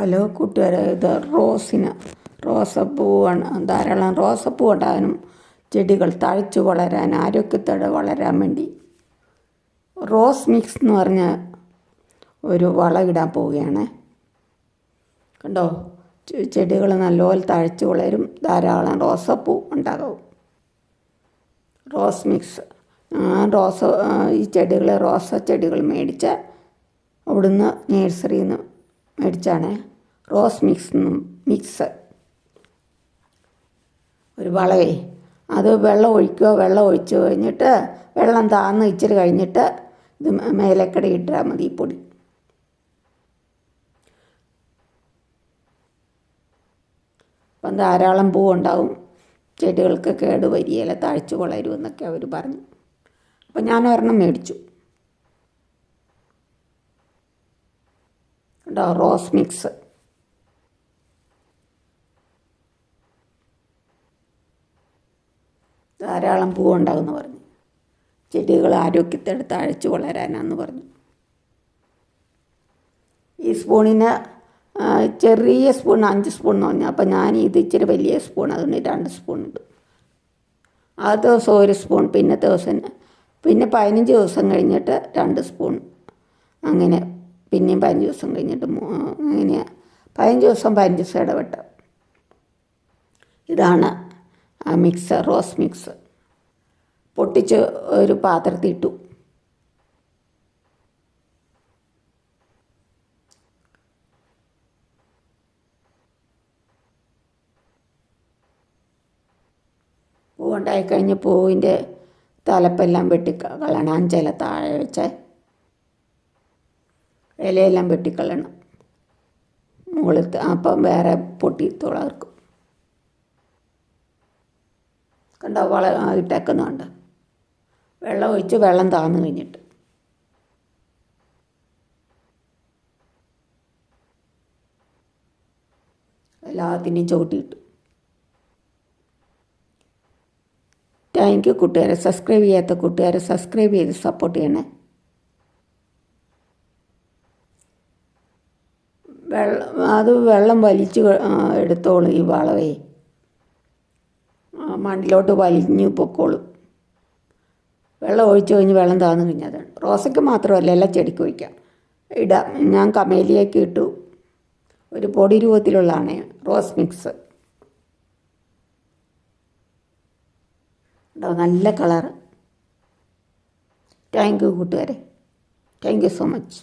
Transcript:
Hello കൂട്ടുകാരെ, ഇത് റോസപ്പൂവാണ്. ധാരാളം റോസപ്പൂ ഉണ്ടാകാനും ചെടികൾ തഴച്ചു വളരാൻ, ആരോഗ്യത്തോടെ വളരാൻ വേണ്ടി റോസ് മിക്സ് എന്ന് പറഞ്ഞ ഒരു വളം ഇടാൻ പോവുകയാണ്. കണ്ടോ, ചെടികൾ നല്ലപോലെ തഴച്ചു വളരും, ധാരാളം റോസപ്പൂ ഉണ്ടാകും. റോസ് മിക്സ് ഈ റോസ ചെടികൾ മേടിച്ച അവിടുന്ന് നേഴ്സറിയിൽ നിന്ന് മേടിച്ചാണ് റോസ് മിക്സ് ഒരു വളവേ. അത് വെള്ളം ഒഴിച്ച് കഴിഞ്ഞിട്ട് വെള്ളം താന്ന് ഇച്ചിരി കഴിഞ്ഞിട്ട് ഇത് മേലക്കട ഇട്ടാൽ മതി ഈ പൊടി. അപ്പം ധാരാളം പൂവുണ്ടാവും, ചെടികൾക്ക് കേട് വരികയില്ല, തഴച്ചു വളരുമെന്നൊക്കെ അവർ പറഞ്ഞു. അപ്പം ഞാൻ ഒരെണ്ണം മേടിച്ചു. കേട്ടോ, റോസ് മിക്സ്. ധാരാളം പൂവുണ്ടാകുമെന്ന് പറഞ്ഞു. ചെടികൾ ആരോഗ്യത്തോടെ തഴച്ചു വളരാനാന്ന് പറഞ്ഞു. ഈ സ്പൂണിന് ചെറിയ സ്പൂൺ 5 സ്പൂൺ എന്ന് പറഞ്ഞു. അപ്പം ഞാൻ ഇത് ഇച്ചിരി വലിയ സ്പൂൺ, അതുകൊണ്ട് 2 സ്പൂൺ ഇടും. ആ ദിവസം 1 സ്പൂൺ, പിന്നെ 15 ദിവസം കഴിഞ്ഞിട്ട് 2 സ്പൂൺ, അങ്ങനെ പിന്നെയും 15 ദിവസം കഴിഞ്ഞിട്ട് അങ്ങനെ 15 ദിവസം 15 ദിവസം ഇടവിട്ട്. ഇതാണ് മിക്സ്, റോസ് മിക്സ്. പൊട്ടിച്ച് ഒരു പാത്രത്തിൽ ഇട്ടു. പൂവുണ്ടായിക്കഴിഞ്ഞ് പൂവിൻ്റെ തലപ്പെല്ലാം വെട്ടിക്കളയണം. 5 ഇല താഴെ വെച്ച് ഇലയെല്ലാം വെട്ടിക്കളയണം മുകളിൽ. അപ്പം വേറെ പൊട്ടി തുളർക്കും. കണ്ടോ, ഇട്ടേക്കുന്നുണ്ട്. വെള്ളം ഒഴിച്ച് വെള്ളം താന്നു കഴിഞ്ഞിട്ട് എല്ലാത്തിൻ്റെയും ചവിട്ടിയിട്ടു. താങ്ക് യു കൂട്ടുകാരെ. സബ്സ്ക്രൈബ് ചെയ്യാത്ത കൂട്ടുകാരെ സബ്സ്ക്രൈബ് ചെയ്ത് സപ്പോർട്ട് ചെയ്യണേ. വെള്ളം വലിച്ച് എടുത്തോളും ഈ വളവേ, മണ്ണിലോട്ട് വലിഞ്ഞു പൊക്കോളും. വെള്ളം ഒഴിച്ച് കഴിഞ്ഞ് വെള്ളം താന്നു കഴിഞ്ഞതാണ്. റോസയ്ക്ക് മാത്രമല്ല, എല്ലാ ചെടിക്കും ഒഴിക്കാം, ഇടാം. ഞാൻ കമേലിയൊക്കെ ഇട്ടു. ഒരു പൊടി രൂപത്തിലുള്ളതാണ് റോസ് മിക്സ്. നല്ല കളറ്. താങ്ക് യു കൂട്ടുകാരെ, താങ്ക് യു സോ മച്ച്.